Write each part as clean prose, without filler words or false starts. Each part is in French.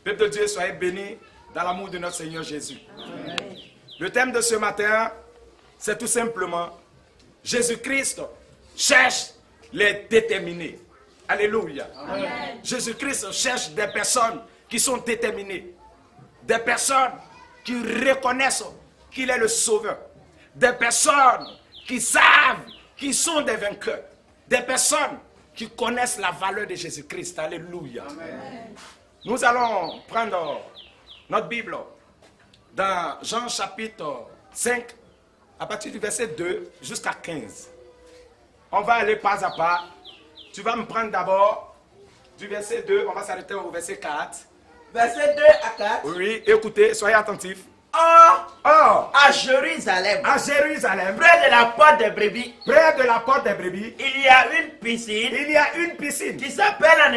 Peuple de Dieu, soyez bénis dans l'amour de notre Seigneur Jésus. Amen. Le thème de ce matin, c'est tout simplement Jésus-Christ cherche les déterminés. Alléluia. Jésus-Christ cherche des personnes qui sont déterminées. Des personnes qui reconnaissent qu'il est le Sauveur. Des personnes qui savent qu'ils sont des vainqueurs. Des personnes qui connaissent la valeur de Jésus-Christ. Alléluia. Amen. Nous allons prendre notre Bible dans Jean chapitre 5, à partir du verset 2 jusqu'à 15. On va aller pas à pas. Tu vas me prendre d'abord du verset 2, on va s'arrêter au verset 4. Verset 2 à 4. Oui, écoutez, soyez attentifs. Or, à Jérusalem, près de la porte des brebis, il y a une piscine, qui s'appelle en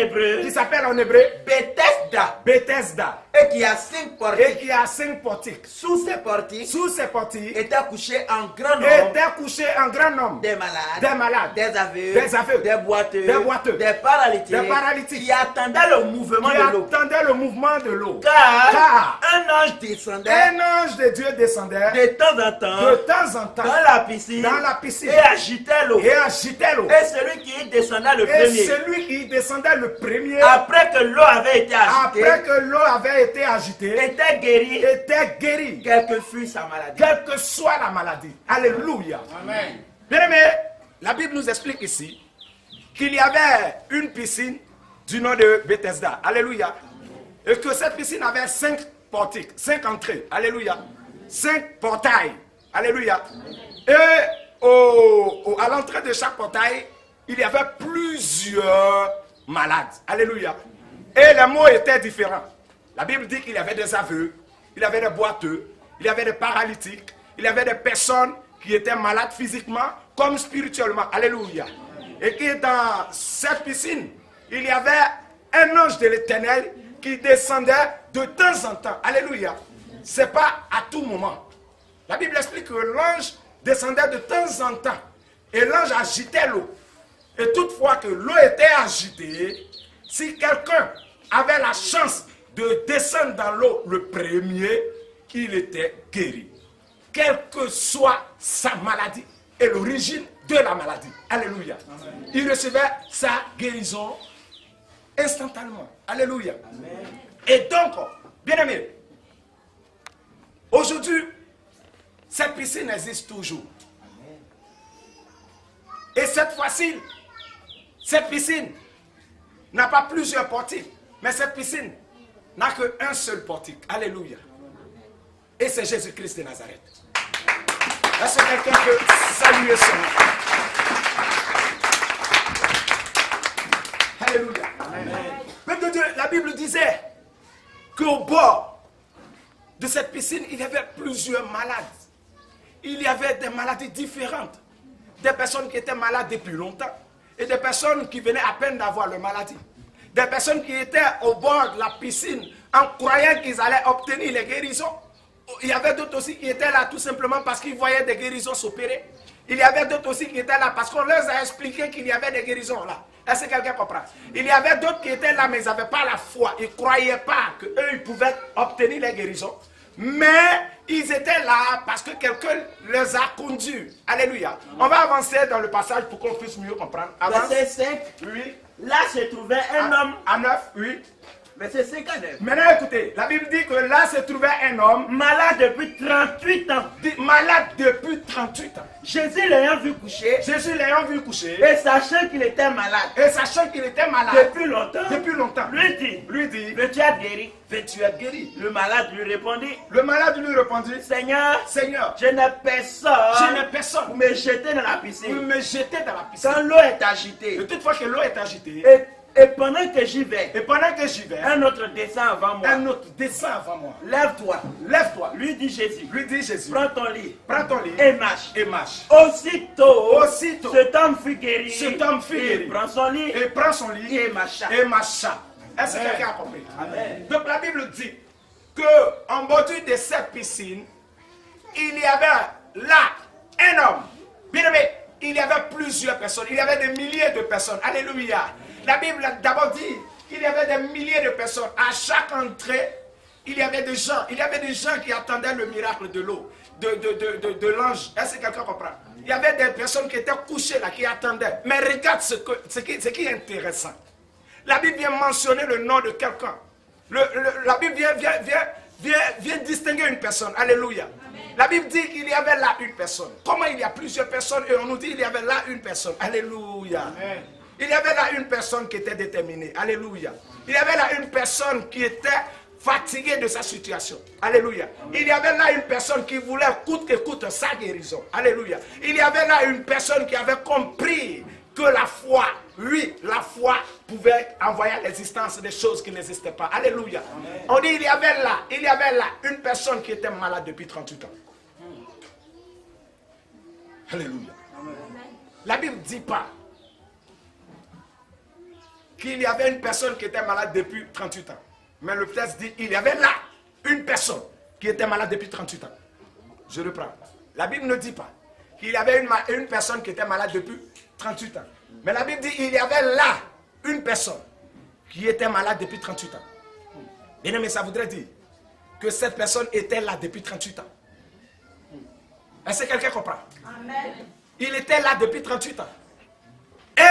hébreu, Bethesda, et qui a 5 portiques. Sous ces portiques, était couché un grand nombre des malades, des aveugles, des boiteux, des paralytiques, qui attendaient le mouvement de l'eau. Car un ange de Dieu descendait de temps en temps dans la piscine et agitait l'eau. Et celui qui descendait le premier, après que l'eau avait été agitée, était guéri, quelle que fût sa maladie. Quelle que soit la maladie. Alléluia. Amen. Bien aimé, la Bible nous explique ici qu'il y avait une piscine du nom de Bethesda. Alléluia. Et que cette piscine avait 5 portiques, 5 entrées. Alléluia. 5 portails. Alléluia. Et à l'entrée de chaque portail, il y avait plusieurs malades. Alléluia. Et les mots étaient différents. La Bible dit qu'il y avait des aveugles, il y avait des boiteux, il y avait des paralytiques, il y avait des personnes qui étaient malades physiquement comme spirituellement. Alléluia. Et que dans cette piscine, il y avait un ange de l'Éternel qui descendait de temps en temps. Alléluia. Ce n'est pas à tout moment. La Bible explique que l'ange descendait de temps en temps. Et l'ange agitait l'eau. Et toutefois que l'eau était agitée, si quelqu'un avait la chance de descendre dans l'eau le premier, il était guéri. Quelle que soit sa maladie et l'origine de la maladie. Alléluia. Amen. Il recevait sa guérison instantanément. Alléluia. Amen. Et donc, bien aimé, aujourd'hui, cette piscine existe toujours. Amen. Et cette fois-ci, cette piscine n'a pas plusieurs portiques, mais cette piscine n'a qu'un seul portique. Alléluia. Et c'est Jésus-Christ de Nazareth. Est-ce que quelqu'un peut saluer son nom? Alléluia. Peuple de Dieu, la Bible disait qu'au bord de cette piscine, il y avait plusieurs malades. Il y avait des maladies différentes. Des personnes qui étaient malades depuis longtemps et des personnes qui venaient à peine d'avoir leur maladie. Des personnes qui étaient au bord de la piscine en croyant qu'ils allaient obtenir les guérisons. Il y avait d'autres aussi qui étaient là tout simplement parce qu'ils voyaient des guérisons s'opérer. Il y avait d'autres aussi qui étaient là parce qu'on leur a expliqué qu'il y avait des guérisons là. Est-ce que quelqu'un comprend? Il y avait d'autres qui étaient là mais ils n'avaient pas la foi. Ils ne croyaient pas qu'eux ils pouvaient obtenir les guérisons. Mais ils étaient là parce que quelqu'un les a conduits. Alléluia. On va avancer dans le passage pour qu'on puisse mieux comprendre. Verset 5. Oui. Là se trouvait un homme. À 9, oui. Verset 5 à 9. Maintenant écoutez, la Bible dit que là se trouvait un homme malade depuis 38 ans. Malade depuis 38 ans. Jésus l'ayant vu coucher. Et sachant qu'il était malade. Depuis longtemps. Lui dit. Veux-tu être guéri? Le malade lui répondit. Seigneur, je n'ai personne. Pour me jeter dans la piscine. Quand l'eau est agitée. Et toutefois que l'eau est agitée. Et pendant que j'y vais, un autre descend avant moi. Lève-toi. Lui dit Jésus. Prends ton lit. Et marche. Aussitôt, cet homme fut guéri. Et prend son lit. Et marcha. Est-ce que quelqu'un a compris? Amen. Donc la Bible dit qu'en bordure de cette piscine, il y avait là un homme. Bien aimé, il y avait plusieurs personnes. Il y avait des milliers de personnes. Alléluia. La Bible a d'abord dit il y avait des milliers de personnes. À chaque entrée, il y avait des gens. Il y avait des gens qui attendaient le miracle de l'eau, de l'ange. Est-ce que quelqu'un comprend? Il y avait des personnes qui étaient couchées là, qui attendaient. Mais regarde ce qui est intéressant. La Bible vient mentionner le nom de quelqu'un. La Bible vient distinguer une personne. Alléluia. Amen. La Bible dit qu'il y avait là une personne. Comment il y a plusieurs personnes et on nous dit qu'il y avait là une personne. Alléluia. Amen. Il y avait là une personne qui était déterminée. Alléluia. Il y avait là une personne qui était fatiguée de sa situation. Alléluia. Il y avait là une personne qui voulait coûte que coûte sa guérison. Alléluia. Il y avait là une personne qui avait compris que la foi, oui, la foi pouvait envoyer à l'existence des choses qui n'existaient pas. Alléluia. Amen. On dit il y avait là une personne qui était malade depuis 38 ans. Alléluia. Amen. La Bible ne dit pas qu'il y avait une personne qui était malade depuis 38 ans. Mais le texte dit qu'il y avait là une personne qui était malade depuis 38 ans. Je reprends. La Bible ne dit pas qu'il y avait une personne qui était malade depuis 38 ans. Mais la Bible dit qu'il y avait là une personne qui était malade depuis 38 ans. Bien aimé, ça voudrait dire que cette personne était là depuis 38 ans. Est-ce que quelqu'un comprend? Amen. Il était là depuis 38 ans. Et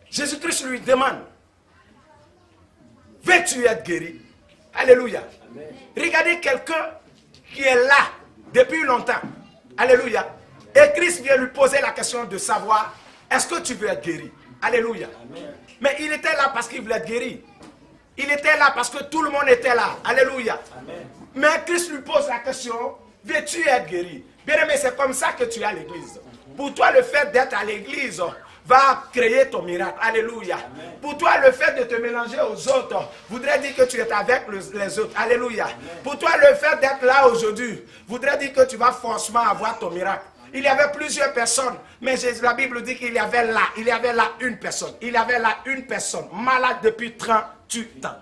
Jésus-Christ lui demande, veux-tu être guéri? Alléluia. Amen. Regardez quelqu'un qui est là depuis longtemps. Alléluia. Et Christ vient lui poser la question de savoir, est-ce que tu veux être guéri? Alléluia. Amen. Mais il était là parce qu'il voulait être guéri. Il était là parce que tout le monde était là. Alléluia. Amen. Mais Christ lui pose la question, veux-tu être guéri? Bien aimé, c'est comme ça que tu es à l'église. Pour toi, le fait d'être à l'église va créer ton miracle. Alléluia. Amen. Pour toi, le fait de te mélanger aux autres voudrait dire que tu es avec les autres. Alléluia. Amen. Pour toi, le fait d'être là aujourd'hui voudrait dire que tu vas forcément avoir ton miracle. Il y avait plusieurs personnes, mais la Bible dit qu'il y avait là une personne. Il y avait là une personne malade depuis 38 ans.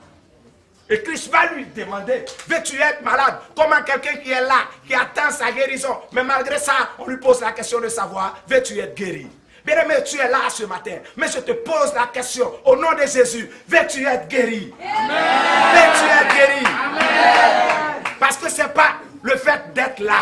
Et Christ va lui demander, veux-tu être malade? Comment quelqu'un qui est là, qui attend sa guérison, mais malgré ça, on lui pose la question de savoir, veux-tu être guéri? Bien-aimé, tu es là ce matin, mais je te pose la question, au nom de Jésus, veux-tu être guéri? Amen. Veux-tu être guéri? Amen. Parce que ce n'est pas le fait d'être là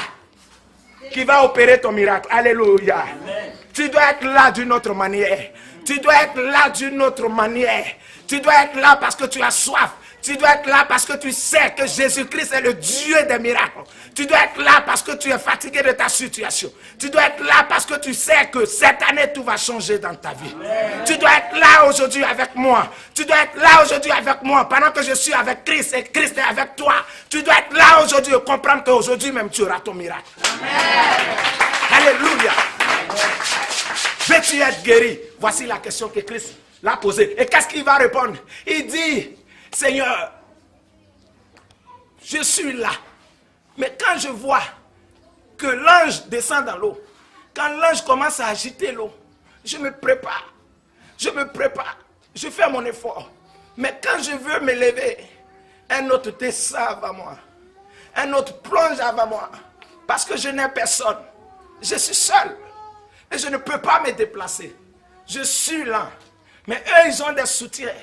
qui va opérer ton miracle. Alléluia. Amen. Tu dois être là d'une autre manière. Tu dois être là d'une autre manière. Tu dois être là parce que tu as soif. Tu dois être là parce que tu sais que Jésus-Christ est le Dieu des miracles. Tu dois être là parce que tu es fatigué de ta situation. Tu dois être là parce que tu sais que cette année tout va changer dans ta vie. Amen. Tu dois être là aujourd'hui avec moi. Tu dois être là aujourd'hui avec moi pendant que je suis avec Christ et Christ est avec toi. Tu dois être là aujourd'hui et comprendre qu'aujourd'hui même tu auras ton miracle. Amen. Alléluia. Veux-tu être guéri? Voici la question que Christ l'a posée. Et qu'est-ce qu'il va répondre? Il dit, Seigneur, je suis là. Mais quand je vois que l'ange descend dans l'eau, quand l'ange commence à agiter l'eau, je me prépare. Je fais mon effort. Mais quand je veux me lever, un autre descend avant moi. Un autre plonge avant moi. Parce que je n'ai personne. Je suis seul. Et je ne peux pas me déplacer. Je suis lent. Mais eux, ils ont des soutiens.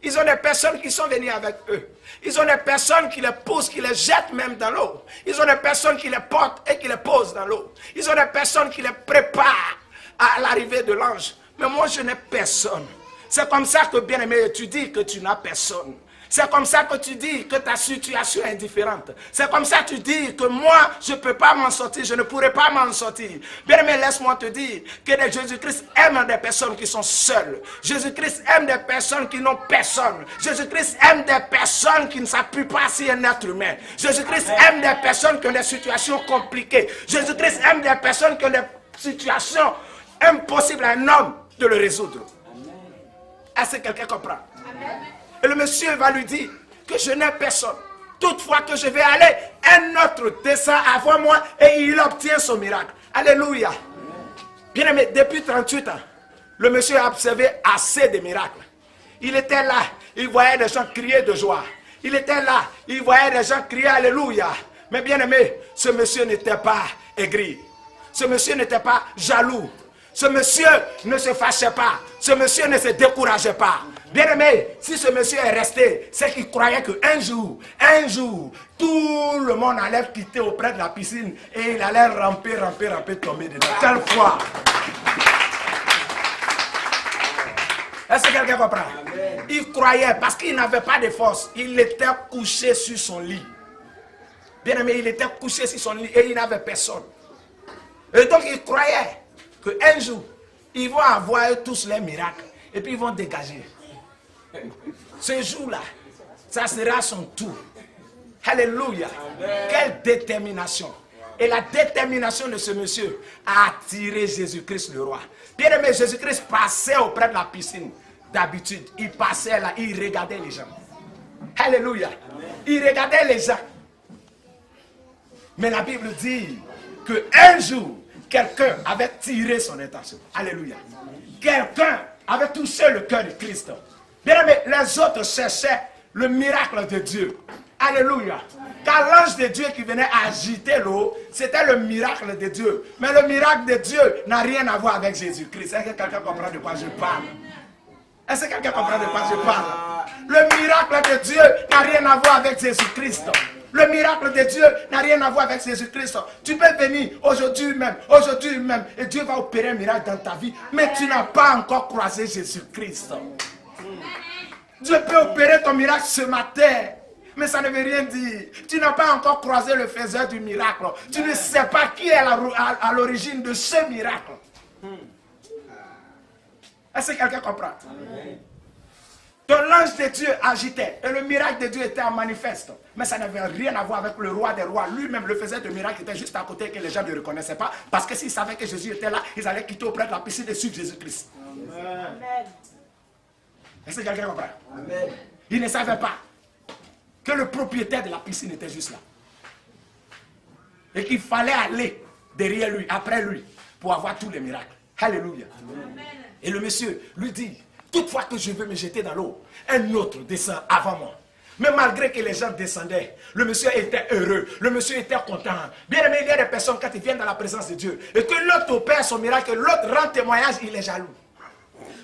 Ils ont des personnes qui sont venues avec eux. Ils ont des personnes qui les poussent, qui les jettent même dans l'eau. Ils ont des personnes qui les portent et qui les posent dans l'eau. Ils ont des personnes qui les préparent à l'arrivée de l'ange. Mais moi, je n'ai personne. C'est comme ça que, bien aimé, tu dis que tu n'as personne. C'est comme ça que tu dis que ta situation est différente. C'est comme ça que tu dis que moi, je ne peux pas m'en sortir, je ne pourrai pas m'en sortir. Bien aimé, laisse-moi te dire que Jésus-Christ aime des personnes qui sont seules. Jésus-Christ aime des personnes qui n'ont personne. Jésus-Christ aime des personnes qui ne s'appuient pas sur un être humain. Jésus-Christ aime des personnes qui ont des situations compliquées. Jésus-Christ aime des personnes qui ont des situations impossibles à un homme de le résoudre. Est-ce que quelqu'un comprend? Amen. Et le monsieur va lui dire que je n'ai personne. Toutefois que je vais aller, un autre descend avant moi et il obtient son miracle. Alléluia. Bien aimé, depuis 38 ans, le monsieur a observé assez de miracles. Il était là, il voyait des gens crier de joie. Il était là, il voyait des gens crier Alléluia. Mais bien aimé, ce monsieur n'était pas aigri. Ce monsieur n'était pas jaloux. Ce monsieur ne se fâchait pas. Ce monsieur ne se décourageait pas. Bien-aimé, si ce monsieur est resté, c'est qu'il croyait qu'un jour, tout le monde allait quitter auprès de la piscine et il allait ramper, tomber dedans. Quelle foi! Est-ce que quelqu'un comprend? Il croyait parce qu'il n'avait pas de force. Il était couché sur son lit. Bien-aimé, il était couché sur son lit et il n'avait personne. Et donc il croyait qu'un jour, ils vont avoir tous les miracles et puis ils vont dégager. Ce jour-là, ça sera son tour. Alléluia. Quelle détermination. Et la détermination de ce monsieur a attiré Jésus-Christ le roi. Bien aimé, Jésus-Christ passait auprès de la piscine. D'habitude, il passait là, il regardait les gens. Alléluia. Il regardait les gens. Mais la Bible dit qu'un jour, quelqu'un avait tiré son attention. Alléluia. Quelqu'un avait touché le cœur de Christ. Bien aimé, les autres cherchaient le miracle de Dieu. Alléluia. Car l'ange de Dieu qui venait agiter l'eau, c'était le miracle de Dieu. Mais le miracle de Dieu n'a rien à voir avec Jésus-Christ. Est-ce que quelqu'un comprend de quoi je parle? Est-ce que quelqu'un comprend de quoi je parle? Le miracle de Dieu n'a rien à voir avec Jésus-Christ. Le miracle de Dieu n'a rien à voir avec Jésus-Christ. Tu peux venir aujourd'hui même, et Dieu va opérer un miracle dans ta vie, mais tu n'as pas encore croisé Jésus-Christ. Dieu peut opérer ton miracle ce matin, mais ça ne veut rien dire. Tu n'as pas encore croisé le faiseur du miracle. Tu ne sais pas qui est à l'origine de ce miracle. Est-ce que quelqu'un comprend? Donc l'ange de Dieu agitait et le miracle de Dieu était en manifeste. Mais ça n'avait rien à voir avec le roi des rois. Lui-même, le faisait de miracle, était juste à côté et que les gens ne reconnaissaient pas. Parce que s'ils savaient que Jésus était là, ils allaient quitter auprès de la piscine et suivre Jésus-Christ. Est-ce que quelqu'un comprend? Amen. Ils ne savaient pas que le propriétaire de la piscine était juste là. Et qu'il fallait aller derrière lui, après lui, pour avoir tous les miracles. Alléluia. Amen. Et le monsieur lui dit, toutefois que je veux me jeter dans l'eau, un autre descend avant moi. Mais malgré que les gens descendaient, le monsieur était heureux, le monsieur était content. Bien aimé, il y a des personnes quand ils viennent dans la présence de Dieu, et que l'autre opère son miracle, que l'autre rend témoignage, il est jaloux.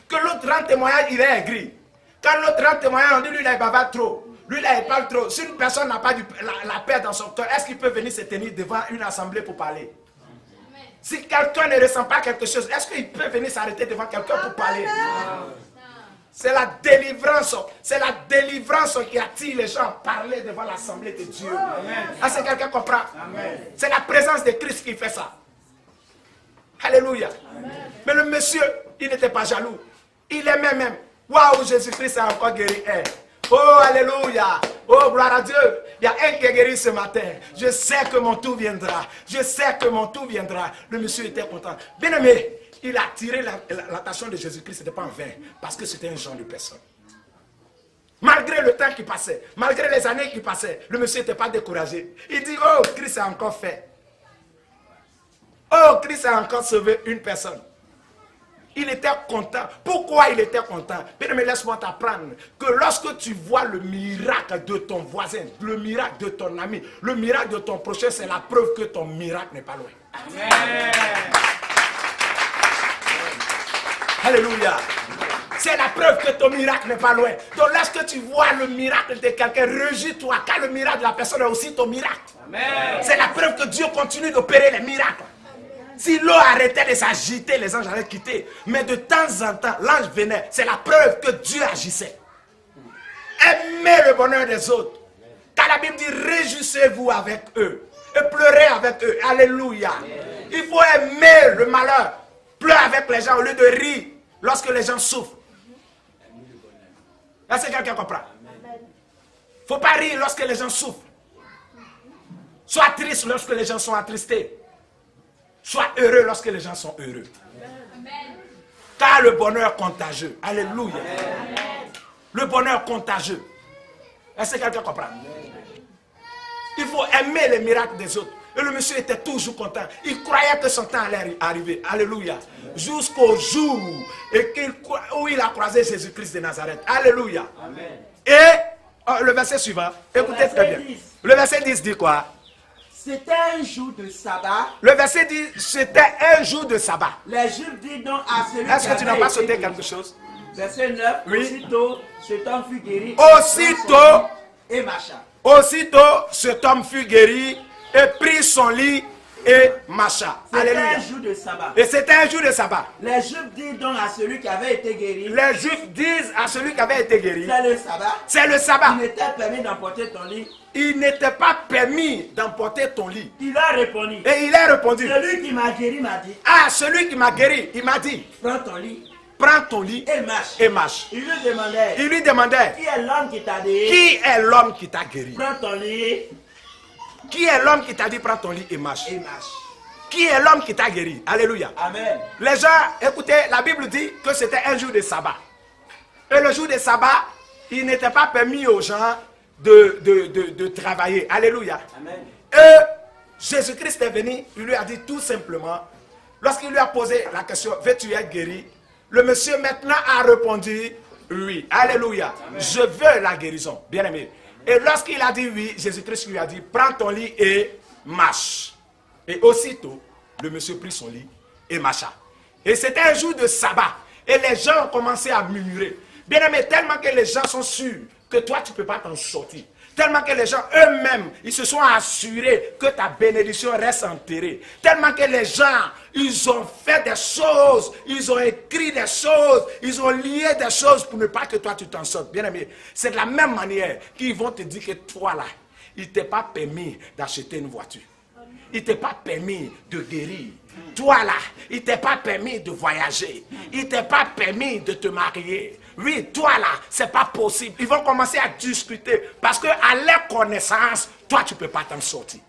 Que l'autre rend témoignage, il est aigri. Quand l'autre rend témoignage, on dit lui là il bavard trop. Lui là il parle trop. Si une personne n'a pas la paix dans son cœur, est-ce qu'il peut venir se tenir devant une assemblée pour parler? Si quelqu'un ne ressent pas quelque chose, est-ce qu'il peut venir s'arrêter devant quelqu'un pour parler? C'est la délivrance. C'est la délivrance qui attire les gens à parler devant l'assemblée de Dieu. Est-ce que quelqu'un comprend? C'est la présence de Christ qui fait ça. Alléluia. Mais le monsieur, il n'était pas jaloux. Il aimait même. Waouh, Jésus-Christ a encore guéri un. Oh, alléluia. Oh, gloire à Dieu. Il y a un qui est guéri ce matin. Je sais que mon tour viendra. Je sais que mon tour viendra. Le monsieur était content. Bien aimé, il a attiré l'attention de Jésus-Christ. Ce n'était pas en vain. Parce que c'était un genre de personne. Malgré le temps qui passait, malgré les années qui passaient, le monsieur n'était pas découragé. Il dit, oh, Christ a encore fait. Oh, Christ a encore sauvé une personne. Il était content. Pourquoi il était content? Bien, mais laisse-moi t'apprendre que lorsque tu vois le miracle de ton voisin, le miracle de ton ami, le miracle de ton prochain, c'est la preuve que ton miracle n'est pas loin. Amen. Alléluia. C'est la preuve que ton miracle n'est pas loin. Donc lorsque tu vois le miracle de quelqu'un, réjouis-toi car le miracle de la personne est aussi ton miracle. C'est la preuve que Dieu continue d'opérer les miracles. Si l'eau arrêtait de s'agiter, les anges allaient quitter. Mais de temps en temps, l'ange venait. C'est la preuve que Dieu agissait. Aimez le bonheur des autres. Car la Bible dit, réjouissez-vous avec eux. Et pleurez avec eux. Alléluia. Il faut aimer le malheur. Pleure avec les gens au lieu de rire lorsque les gens souffrent. Est-ce que quelqu'un comprend? Il ne faut pas rire lorsque les gens souffrent. Sois triste lorsque les gens sont attristés. Sois heureux lorsque les gens sont heureux. Amen. Car le bonheur est contagieux. Alléluia. Amen. Le bonheur est contagieux. Est-ce que quelqu'un comprend? Il faut aimer les miracles des autres. Et le monsieur était toujours content. Il croyait que son temps allait arriver. Alléluia. Jusqu'au jour où il a croisé Jésus-Christ de Nazareth. Alléluia. Amen. Et le verset suivant. Écoutez très bien. Le verset 10 dit quoi? C'était un jour de sabbat. Le verset dit, c'était un jour de sabbat. Les Juifs disent donc à celui Est-ce que tu n'as pas sauté quelque chose? Verset 9. Oui. Aussitôt, cet homme fut guéri. Aussitôt, et marcha. Aussitôt, cet homme fut guéri et prit son lit et marcha. C'était Alléluia. un jour de sabbat. Et c'était un jour de sabbat. Les Juifs disent donc à celui qui avait été guéri. Les Juifs disent à celui qui avait été guéri, C'est le sabbat. c'est le sabbat. Il n'était permis d'emporter ton lit. Il n'était pas permis d'emporter ton lit. Il a répondu. Et il a répondu, Celui qui m'a guéri m'a dit, ah, celui qui m'a guéri, il m'a dit, prends ton lit prends ton lit et marche. et marche. Il lui demandait, Il lui demandait, qui est l'homme qui t'a dit, qui est l'homme qui t'a guéri? prends ton lit Qui est l'homme qui t'a dit, prends ton lit et marche? et marche. Qui est l'homme qui t'a guéri? Alléluia. Amen. Les gens, écoutez, la Bible dit que c'était un jour de sabbat. Et le jour de sabbat, il n'était pas permis aux gens de travailler. Alléluia. Amen. Et Jésus-Christ est venu, il lui a dit tout simplement, lorsqu'il lui a posé la question, veux-tu être guéri? Le monsieur maintenant a répondu, oui. Alléluia. Amen. Je veux la guérison, bien aimé. Et lorsqu'il a dit oui, Jésus-Christ lui a dit, prends ton lit et marche. Et aussitôt, le monsieur prit son lit et marcha. Et c'était un jour de sabbat. Et les gens ont commencé à murmurer. Bien aimé, tellement que les gens sont sûrs que toi, tu ne peux pas t'en sortir. Tellement que les gens eux-mêmes, ils se sont assurés que ta bénédiction reste enterrée. Tellement que les gens, ils ont fait des choses, ils ont écrit des choses, ils ont lié des choses pour ne pas que toi, tu t'en sortes. Bien aimé, c'est de la même manière qu'ils vont te dire que toi, là, il ne t'est pas permis d'acheter une voiture. Il ne t'est pas permis de guérir. Toi là, il ne t'est pas permis de voyager. Il ne t'est pas permis de te marier. Oui, toi là, ce n'est pas possible. Ils vont commencer à discuter parce qu'à leur connaissance, toi, tu ne peux pas t'en sortir.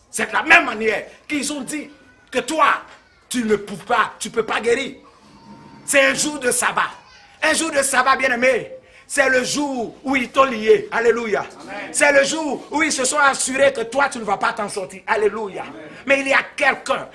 C'est de la même manière qu'ils ont dit que toi, tu ne peux pas guérir. C'est un jour de sabbat. Un jour de sabbat, bien aimé. C'est le jour où ils t'ont lié. Alléluia. C'est le jour où ils se sont assurés que toi, tu ne vas pas t'en sortir. Alléluia. Amen. Mais il y a quelqu'un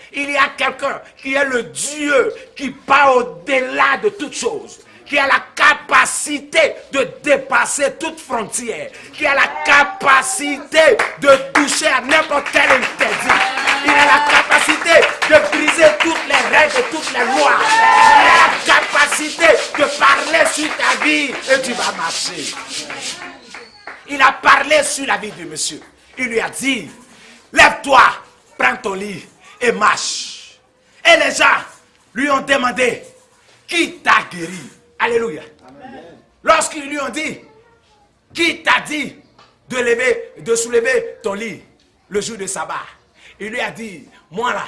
qui est le Dieu qui part au-delà de toutes choses, qui a la capacité de dépasser toute frontière, qui a la capacité de toucher à n'importe quel interdit. Il a la capacité de briser toutes les règles, toutes les lois. Il a la capacité de parler sur ta vie et tu vas marcher. Il a parlé sur la vie du monsieur. Il lui a dit, lève-toi, prends ton lit et marche. Et les gens lui ont demandé, qui t'a guéri? Alléluia. Amen. Lorsqu'ils lui ont dit, qui t'a dit de soulever ton lit le jour de sabbat? Il lui a dit, moi là,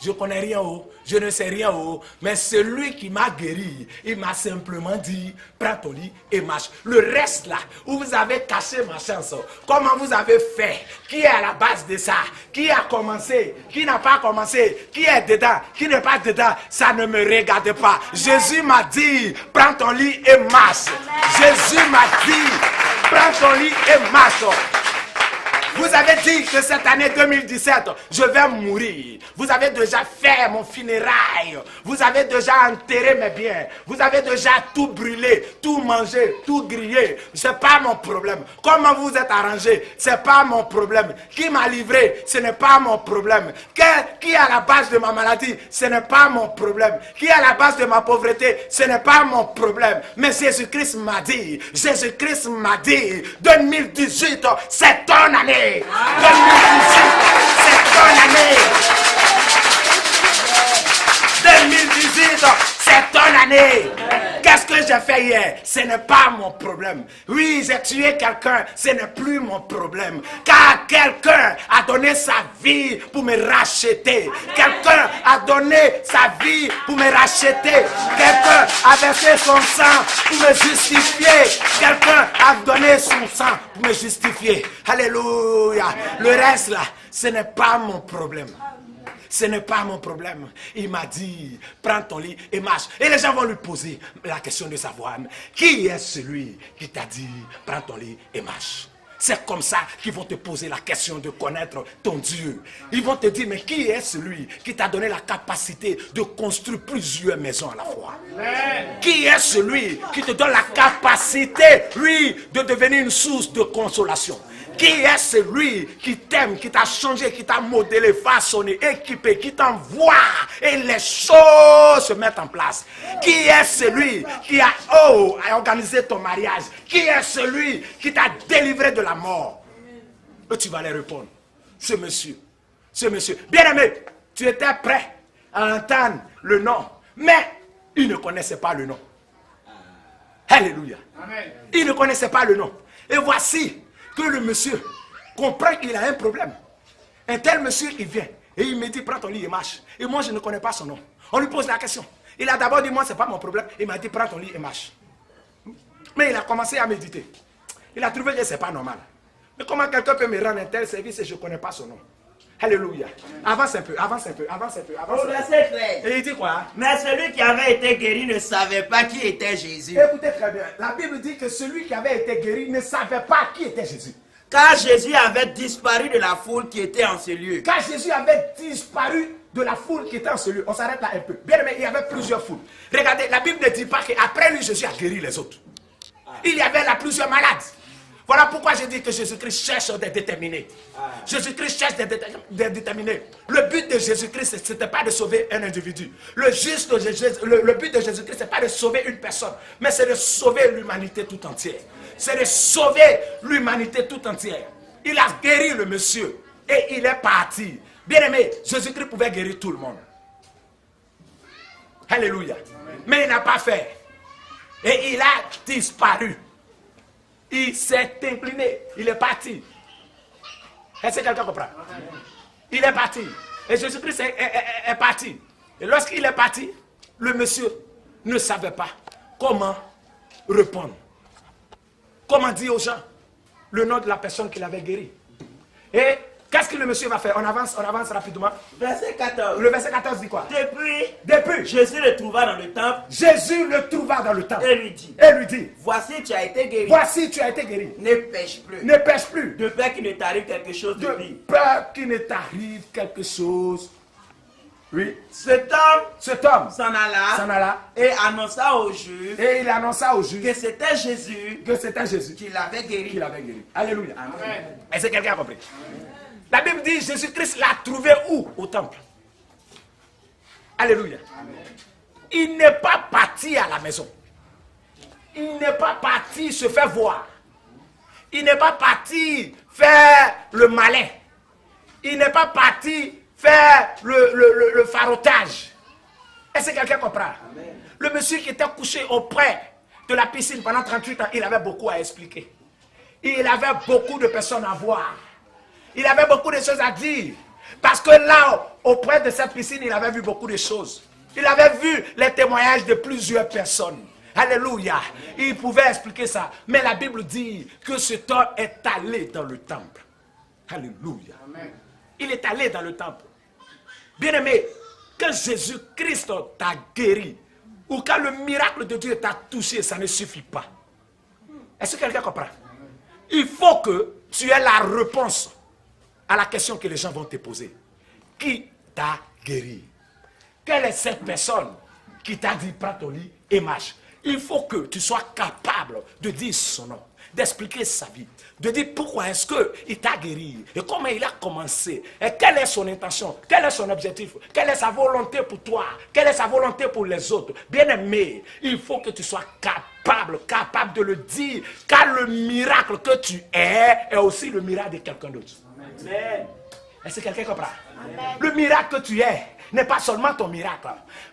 je ne connais rien, je ne sais rien, mais celui qui m'a guéri, il m'a simplement dit, prends ton lit et marche. Le reste là, où vous avez caché ma chance, comment vous avez fait? Qui est à la base de ça? Qui a commencé? Qui n'a pas commencé? Qui est dedans? Qui n'est pas dedans? Ça ne me regarde pas. Jésus m'a dit, prends ton lit et marche. Jésus m'a dit, prends ton lit et marche. Vous avez dit que cette année 2017, je vais mourir. Vous avez déjà fait mon funérail. Vous avez déjà enterré mes biens. Vous avez déjà tout brûlé, tout mangé, tout grillé. Ce n'est pas mon problème. Comment vous êtes arrangé, ce n'est pas mon problème. Qui m'a livré, ce n'est pas mon problème. Qui est à la base de ma maladie, ce n'est pas mon problème. Qui est à la base de ma pauvreté, ce n'est pas mon problème. Mais Jésus-Christ m'a dit, 2018, c'est ton année. 2018, c'est ton année. 2018, c'est ton année. Qu'est-ce que j'ai fait hier? Ce n'est pas mon problème. Oui, j'ai tué quelqu'un, ce n'est plus mon problème. Car quelqu'un a donné sa vie pour me racheter. Quelqu'un a donné sa vie pour me racheter. Quelqu'un a versé son sang pour me justifier. Quelqu'un a donné son sang pour me justifier. Alléluia. Le reste là, ce n'est pas mon problème. Ce n'est pas mon problème. Il m'a dit, prends ton lit et marche. Et les gens vont lui poser la question de savoir, qui est celui qui t'a dit, prends ton lit et marche? C'est comme ça qu'ils vont te poser la question de connaître ton Dieu. Ils vont te dire, mais qui est celui qui t'a donné la capacité de construire plusieurs maisons à la fois? Qui est celui qui te donne la capacité, lui, de devenir une source de consolation? Qui est celui qui t'aime, qui t'a changé, qui t'a modelé, façonné, équipé, qui t'envoie et les choses se mettent en place? Qui est celui qui a organisé ton mariage? Qui est celui qui t'a délivré de la mort? Et tu vas les répondre. Ce monsieur. Ce monsieur. Bien-aimé, tu étais prêt à entendre le nom, mais il ne connaissait pas le nom. Alléluia. Amen. Il ne connaissait pas le nom. Et voici que le monsieur comprend qu'il a un problème. Un tel monsieur, il vient et il me dit, prends ton lit et marche. Et moi, je ne connais pas son nom. On lui pose la question. Il a d'abord dit, moi, ce n'est pas mon problème. Il m'a dit, prends ton lit et marche. Mais il a commencé à méditer. Il a trouvé que ce n'est pas normal. Mais comment quelqu'un peut me rendre un tel service et je ne connais pas son nom? Alléluia. Avance un peu, avance un peu, avance un peu, avance un peu. Verset 13. Et il dit quoi? Mais celui qui avait été guéri ne savait pas qui était Jésus. Écoutez très bien. La Bible dit que celui qui avait été guéri ne savait pas qui était Jésus. Car Jésus avait disparu de la foule qui était en ce lieu. Car Jésus avait disparu de la foule qui était en ce lieu. On s'arrête là un peu. Bien aimé, il y avait plusieurs foules. Regardez, la Bible ne dit pas qu'après lui, Jésus a guéri les autres. Il y avait là plusieurs malades. Voilà pourquoi je dis que Jésus-Christ cherche des déterminés. Jésus-Christ cherche des déterminés. Le but de Jésus-Christ, ce n'était pas de sauver un individu. Le but de Jésus-Christ, ce n'est pas de sauver une personne, mais c'est de sauver l'humanité tout entière. C'est de sauver l'humanité tout entière. Il a guéri le monsieur et il est parti. Bien aimé, Jésus-Christ pouvait guérir tout le monde. Alléluia. Mais il n'a pas fait. Et il a disparu. Il s'est incliné. Il est parti. Est-ce que quelqu'un comprend? Il est parti. Et Jésus-Christ est parti. Et lorsqu'il est parti, le monsieur ne savait pas comment répondre. Comment dire aux gens le nom de la personne qu'il avait guérie. Et qu'est-ce que le monsieur va faire? On avance rapidement. Verset 14. Le verset 14 dit quoi? Depuis, Jésus le trouva dans le temple. Jésus le trouva dans le temple. Et lui dit, voici tu as été guéri. Voici tu as été guéri. Ne pêche plus. Ne pêche plus. De peur qu'il ne t'arrive quelque chose de pire. Peur qu'il ne t'arrive quelque chose. Oui. Cet homme s'en alla et annonça aux Juifs que c'était Jésus qui l'avait guéri. Alléluia. Amen. Est-ce que quelqu'un a compris? Amen. La Bible dit Jésus-Christ l'a trouvé où? Au temple. Alléluia. Amen. Il n'est pas parti à la maison. Il n'est pas parti se faire voir. Il n'est pas parti faire le malin. Il n'est pas parti faire le farotage. Est-ce que quelqu'un comprend? Amen. Le monsieur qui était couché auprès de la piscine pendant 38 ans, il avait beaucoup à expliquer. Il avait beaucoup de personnes à voir. Il avait beaucoup de choses à dire. Parce que là, auprès de cette piscine, il avait vu beaucoup de choses. Il avait vu les témoignages de plusieurs personnes. Alléluia. Il pouvait expliquer ça. Mais la Bible dit que cet homme est allé dans le temple. Alléluia. Amen. Il est allé dans le temple. Bien-aimé, quand Jésus-Christ t'a guéri, ou quand le miracle de Dieu t'a touché, ça ne suffit pas. Est-ce que quelqu'un comprend? Il faut que tu aies la réponse à la question que les gens vont te poser. Qui t'a guéri? Quelle est cette personne qui t'a dit prends ton lit et marche? Il faut que tu sois capable de dire son nom, d'expliquer sa vie, de dire pourquoi est-ce qu'il t'a guéri et comment il a commencé et quelle est son intention, quel est son objectif, quelle est sa volonté pour toi, quelle est sa volonté pour les autres. Bien-aimé, il faut que tu sois capable de le dire, car le miracle que tu est aussi le miracle de quelqu'un d'autre. Amen. Est-ce que quelqu'un comprend? Amen. Le miracle que tu es n'est pas seulement ton miracle,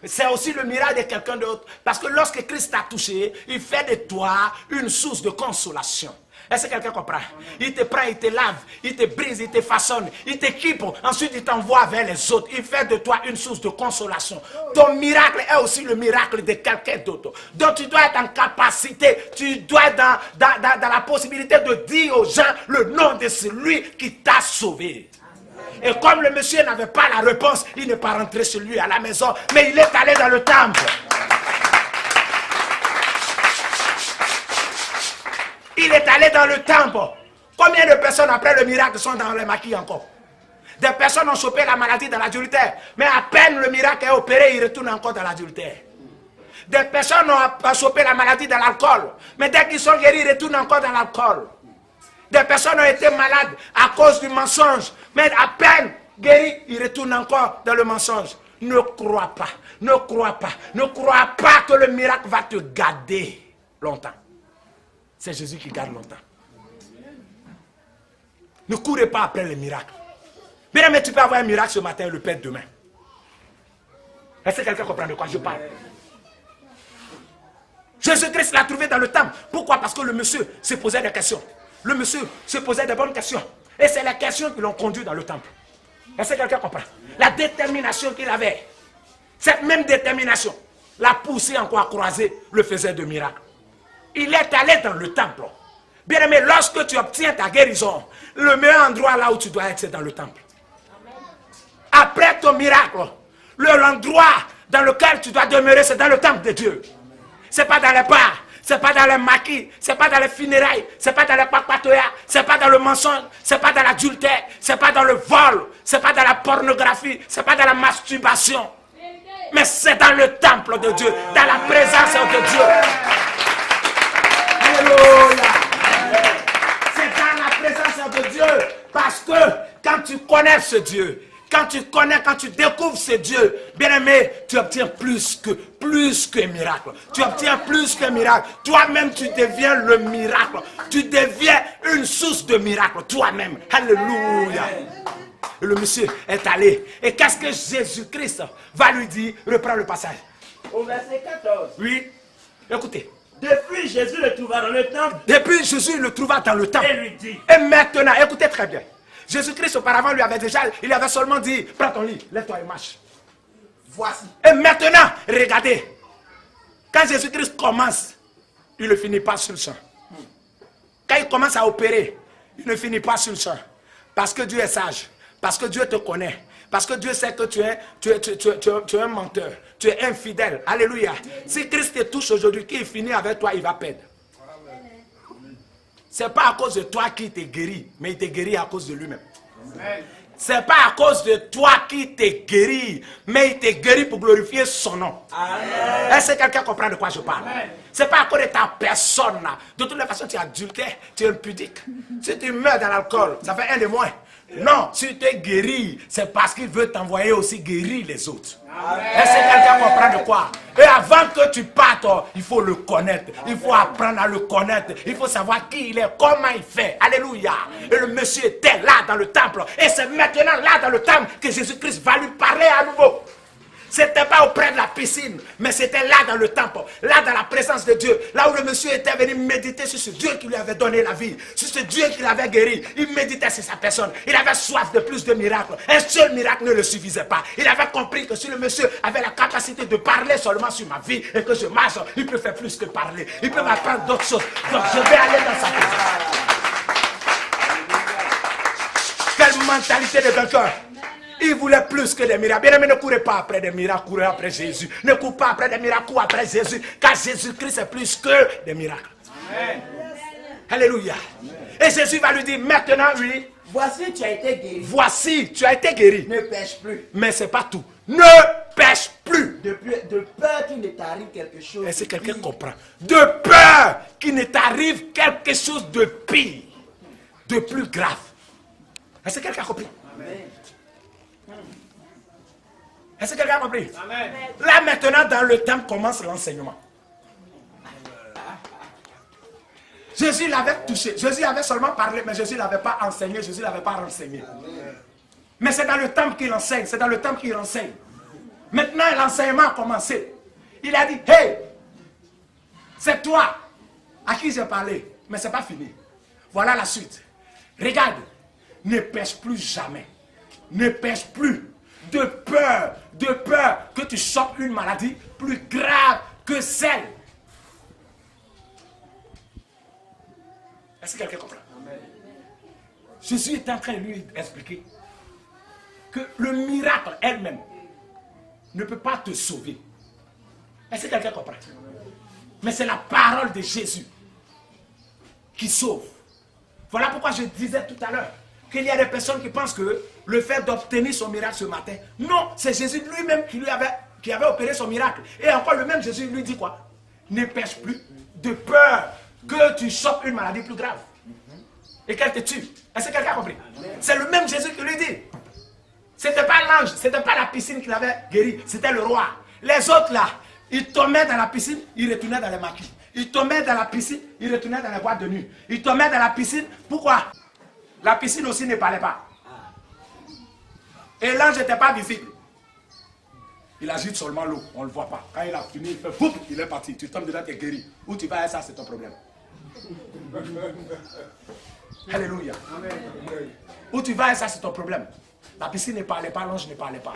c'est aussi le miracle de quelqu'un d'autre. Parce que lorsque Christ t'a touché, il fait de toi une source de consolation. Est-ce que quelqu'un comprend? Il te prend, il te lave, il te brise, il te façonne, il t'équipe, ensuite il t'envoie vers les autres. Il fait de toi une source de consolation. Ton miracle est aussi le miracle de quelqu'un d'autre. Donc tu dois être en capacité, tu dois être dans la possibilité de dire aux gens le nom de celui qui t'a sauvé. Et comme le monsieur n'avait pas la réponse, il n'est pas rentré chez lui à la maison, mais il est allé dans le temple. Il est allé dans le temple Combien de personnes après le miracle sont dans les maquis encore? Des personnes ont chopé la maladie dans l'adultère, mais à peine le miracle est opéré, ils retournent encore dans l'adultère. Des personnes ont chopé la maladie dans l'alcool, mais dès qu'ils sont guéris, ils retournent encore dans l'alcool. Des personnes ont été malades à cause du mensonge, mais à peine guéris, ils retournent encore dans le mensonge. Ne crois pas, ne crois pas, ne crois pas que le miracle va te garder longtemps. C'est Jésus qui garde longtemps. Ne courez pas après les miracles. Bien, mais tu peux avoir un miracle ce matin et le perdre demain. Est-ce que quelqu'un comprend de quoi je parle? Jésus-Christ l'a trouvé dans le temple. Pourquoi? Parce que le monsieur se posait des questions. Le monsieur se posait des bonnes questions. Et c'est les questions qui l'ont conduit dans le temple. Est-ce que quelqu'un comprend? La détermination qu'il avait, cette même détermination, l'a poussé encore à croiser le faiseur de miracles. Il est allé dans le temple. Bien aimé, lorsque tu obtiens ta guérison, le meilleur endroit là où tu dois être, c'est dans le temple. Après ton miracle, l'endroit dans lequel tu dois demeurer, c'est dans le temple de Dieu. Ce n'est pas dans les bars, ce n'est pas dans les maquis, ce n'est pas dans les funérailles, ce n'est pas dans les papatoyas, ce n'est pas dans le mensonge, ce n'est pas dans l'adultère, ce n'est pas dans le vol, ce n'est pas dans la pornographie, ce n'est pas dans la masturbation. Mais c'est dans le temple de Dieu, dans la présence de Dieu. Alléluia. C'est dans la présence de Dieu. Parce que quand tu connais ce Dieu, quand tu découvres ce Dieu, bien aimé, tu obtiens plus qu'un miracle. Tu obtiens plus qu'un miracle. Toi-même, tu deviens le miracle. Tu deviens une source de miracle. Toi-même. Alléluia. Et le monsieur est allé. Et qu'est-ce que Jésus-Christ va lui dire? Reprends le passage. Au verset 14. Oui. Écoutez. Depuis Jésus le trouva dans le temple. Depuis Jésus le trouva dans le temple. Et lui dit. Et maintenant, écoutez très bien. Jésus-Christ auparavant lui avait il avait seulement dit, prends ton lit, lève-toi et marche. Voici. Et maintenant, regardez. Quand Jésus-Christ commence, il ne finit pas sur le champ. Quand il commence à opérer, il ne finit pas sur le champ. Parce que Dieu est sage. Parce que Dieu te connaît. Parce que Dieu sait que tu es un menteur. Tu es infidèle. Alléluia. Si Christ te touche aujourd'hui, qu'il finit avec toi, il va perdre. Ce n'est pas à cause de toi qu'il te guérit, mais il te guérit à cause de lui-même. Ce n'est pas à cause de toi qu'il te guérit, mais il te guérit pour glorifier son nom. Est-ce que quelqu'un comprend de quoi je parle? Ce n'est pas à cause de ta personne. De toutes les façons, tu es adultère, tu es impudique. Si tu meurs dans l'alcool, ça fait un de moins. Non, si tu es guéri, c'est parce qu'il veut t'envoyer aussi guérir les autres. Est-ce que quelqu'un comprend de quoi? Et avant que tu partes, il faut le connaître. Il faut apprendre à le connaître. Il faut savoir qui il est, comment il fait. Alléluia. Et le monsieur était là dans le temple. Et c'est maintenant là dans le temple que Jésus-Christ va lui parler à nouveau. C'était pas auprès de la piscine, mais c'était là dans le temple, là dans la présence de Dieu, là où le monsieur était venu méditer sur ce Dieu qui lui avait donné la vie, sur ce Dieu qui l'avait guéri. Il méditait sur sa personne. Il avait soif de plus de miracles. Un seul miracle ne le suffisait pas. Il avait compris que si le monsieur avait la capacité de parler seulement sur ma vie et que je marche, il peut faire plus que parler. Il peut m'apprendre d'autres choses. Donc je vais aller dans sa présence. Quelle mentalité de vainqueur! Il voulait plus que des miracles. Bien aimé, ne courez pas après des miracles, courez après Jésus. Ne courez pas après des miracles, courez après Jésus. Car Jésus-Christ est plus que des miracles. Amen. Alléluia. Et Jésus va lui dire, maintenant, oui. Voici, tu as été guéri. Voici, tu as été guéri. Ne pêche plus. Mais ce n'est pas tout. Ne pêche plus. De peur qu'il ne t'arrive quelque chose. Est-ce que quelqu'un comprend? De peur qu'il ne t'arrive quelque chose de pire, de plus grave. Est-ce que quelqu'un a compris? Amen. Est-ce que quelqu'un a compris? Amen. Là maintenant, dans le temple commence l'enseignement. Jésus l'avait touché. Jésus avait seulement parlé, mais Jésus ne l'avait pas enseigné. Jésus ne l'avait pas renseigné. Mais c'est dans le temple qu'il enseigne. C'est dans le temple qu'il enseigne. Maintenant, l'enseignement a commencé. Il a dit, hey, c'est toi à qui j'ai parlé. Mais ce n'est pas fini. Voilà la suite. Regarde, ne pêche plus jamais. Ne pêche plus. De peur que tu chopes une maladie plus grave que celle. Est-ce que quelqu'un comprend? Amen. Jésus est en train de lui expliquer que le miracle elle-même ne peut pas te sauver. Est-ce que quelqu'un comprend? Mais c'est la parole de Jésus qui sauve. Voilà pourquoi je disais tout à l'heure qu'il y a des personnes qui pensent que le fait d'obtenir son miracle ce matin, non, c'est Jésus lui-même qui avait opéré son miracle. Et encore le même Jésus lui dit quoi? Ne pêche plus de peur que tu chopes une maladie plus grave et qu'elle te tue. Est-ce que quelqu'un a compris? C'est le même Jésus qui lui dit. C'était pas l'ange, c'était pas la piscine qui l'avait guéri, c'était le roi. Les autres là, ils tombaient dans la piscine, ils retournaient dans les maquis. Ils tombaient dans la piscine, ils retournaient dans les boîtes de nuit. Ils tombaient dans la piscine, pourquoi? La piscine aussi ne parlait pas. Et l'ange n'était pas visible. Il agite seulement l'eau, on ne le voit pas. Quand il a fini, il fait boum, il est parti. Tu tombes dedans, tu es guéri. Où tu vas, ça c'est ton problème. Alléluia. Où tu vas, ça c'est ton problème. La piscine ne parlait pas, l'ange ne parlait pas.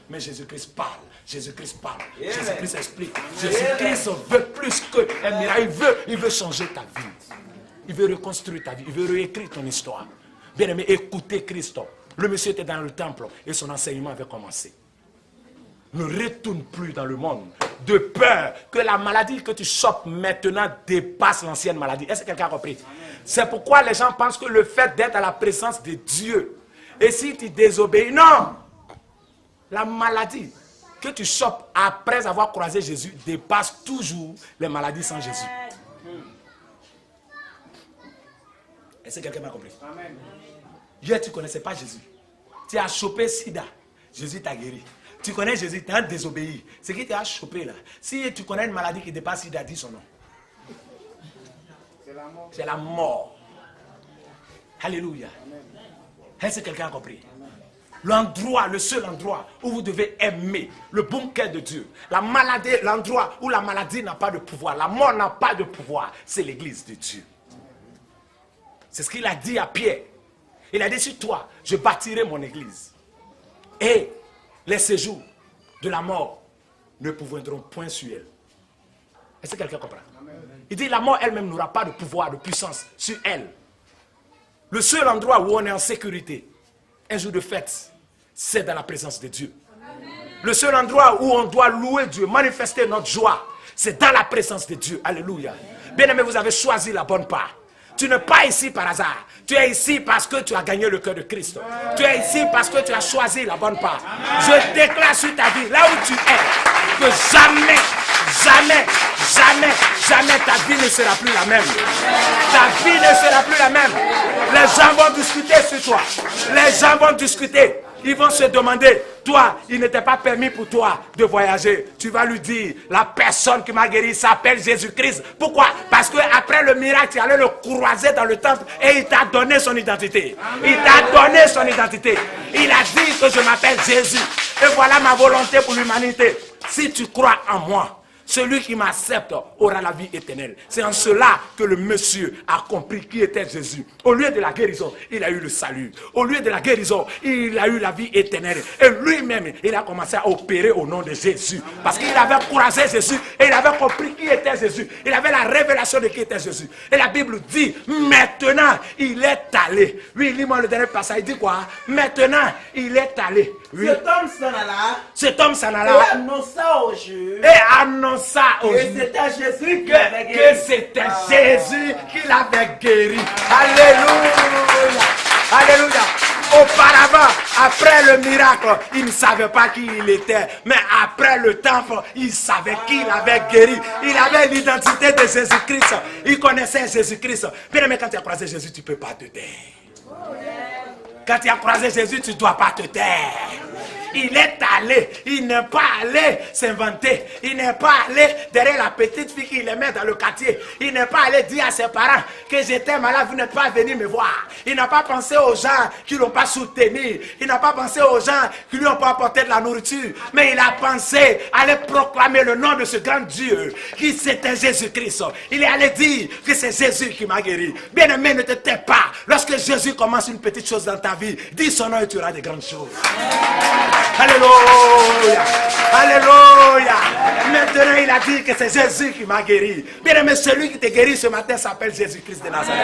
Mais Jésus-Christ parle. Jésus-Christ parle. Jésus-Christ explique. Jésus-Christ veut plus qu'un miracle. Il veut changer ta vie. Il veut reconstruire ta vie. Il veut réécrire ton histoire. Bien-aimé, écoutez Christ. Le monsieur était dans le temple et son enseignement avait commencé. Ne retourne plus dans le monde de peur que la maladie que tu chopes maintenant dépasse l'ancienne maladie. Est-ce que quelqu'un a compris? C'est pourquoi les gens pensent que le fait d'être à la présence de Dieu, et si tu désobéis, non! La maladie que tu chopes après avoir croisé Jésus dépasse toujours les maladies sans Jésus. Est-ce que quelqu'un m'a compris? Amen. Hier, tu ne connaissais pas Jésus. Tu as chopé sida. Jésus t'a guéri. Tu connais Jésus, tu as désobéi. Ce qui t'a chopé là. Si tu connais une maladie qui dépasse sida, dis son nom. C'est la mort. C'est la mort. Alléluia. Est-ce que quelqu'un a compris? L'endroit, le seul endroit où vous devez aimer le bon cœur de Dieu. La maladie, l'endroit où la maladie n'a pas de pouvoir, la mort n'a pas de pouvoir, c'est l'église de Dieu. C'est ce qu'il a dit à Pierre. Il a dit sur toi, je bâtirai mon église. Et les séjours de la mort ne pourront point sur elle. Est-ce que quelqu'un comprend? Il dit la mort elle-même n'aura pas de pouvoir, de puissance sur elle. Le seul endroit où on est en sécurité, un jour de fête, c'est dans la présence de Dieu. Le seul endroit où on doit louer Dieu, manifester notre joie, c'est dans la présence de Dieu. Alléluia. Bien-aimé, vous avez choisi la bonne part. Tu n'es pas ici par hasard. Tu es ici parce que tu as gagné le cœur de Christ. Tu es ici parce que tu as choisi la bonne part. Je déclare sur ta vie, là où tu es, que jamais, jamais, jamais, jamais ta vie ne sera plus la même. Ta vie ne sera plus la même. Les gens vont discuter sur toi. Les gens vont discuter. Ils vont se demander, toi, il n'était pas permis pour toi de voyager. Tu vas lui dire, la personne qui m'a guéri s'appelle Jésus-Christ. Pourquoi? Parce qu'après le miracle, tu allais le croiser dans le temple et il t'a donné son identité. Il t'a donné son identité. Il a dit que je m'appelle Jésus. Et voilà ma volonté pour l'humanité. Si tu crois en moi, celui qui m'accepte aura la vie éternelle. C'est en cela que le monsieur a compris qui était Jésus. Au lieu de la guérison, il a eu le salut. Au lieu de la guérison, il a eu la vie éternelle. Et lui-même, il a commencé à opérer au nom de Jésus. Parce qu'il avait croisé Jésus et il avait compris qui était Jésus. Il avait la révélation de qui était Jésus. Et la Bible dit, maintenant, il est allé. Oui, lis-moi le dernier passage. Il dit quoi? Maintenant, il est allé. Oui. Cet homme s'en alla. Et annonça aux Juifs. Et c'était Jésus que c'était Jésus qui l'avait guéri. Alléluia. Alléluia. Auparavant, après le miracle, il ne savait pas qui il était. Mais après le temple, il savait qui l'avait guéri. Il avait l'identité de Jésus-Christ. Il connaissait Jésus-Christ. Mais quand tu as croisé Jésus, tu ne peux pas te taire. Quand tu as croisé Jésus, tu ne dois pas te taire. Il est allé, il n'est pas allé s'inventer. Il n'est pas allé derrière la petite fille qu'il aimait dans le quartier. Il n'est pas allé dire à ses parents que j'étais malade, vous n'êtes pas venus me voir. Il n'a pas pensé aux gens qui ne l'ont pas soutenu. Il n'a pas pensé aux gens qui lui ont pas apporté de la nourriture. Mais il a pensé aller proclamer le nom de ce grand Dieu qui c'était Jésus-Christ. Il est allé dire que c'est Jésus qui m'a guéri. Bien-aimé, ne te tais pas. Lorsque Jésus commence une petite chose dans ta vie, dis son nom et tu auras de grandes choses. Alléluia. Alléluia. Maintenant, il a dit que c'est Jésus qui m'a guéri. Bien aimé, celui qui t'a guéri ce matin s'appelle Jésus-Christ de Nazareth.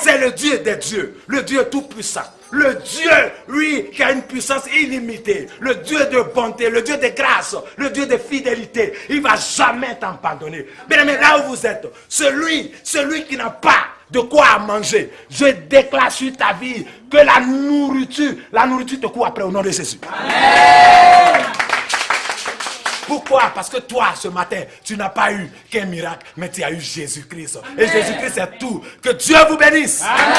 C'est le Dieu des dieux, le Dieu tout-puissant. Le Dieu, lui, qui a une puissance illimitée. Le Dieu de bonté, le Dieu de grâce, le Dieu de fidélité. Il ne va jamais t'abandonner. Bien aimé, là où vous êtes, celui qui n'a pas de quoi à manger, je déclare sur ta vie que la nourriture te court après au nom de Jésus. Amen. Pourquoi? Parce que toi, ce matin, tu n'as pas eu qu'un miracle, mais tu as eu Jésus-Christ. Et Jésus-Christ, c'est tout. Que Dieu vous bénisse. Amen.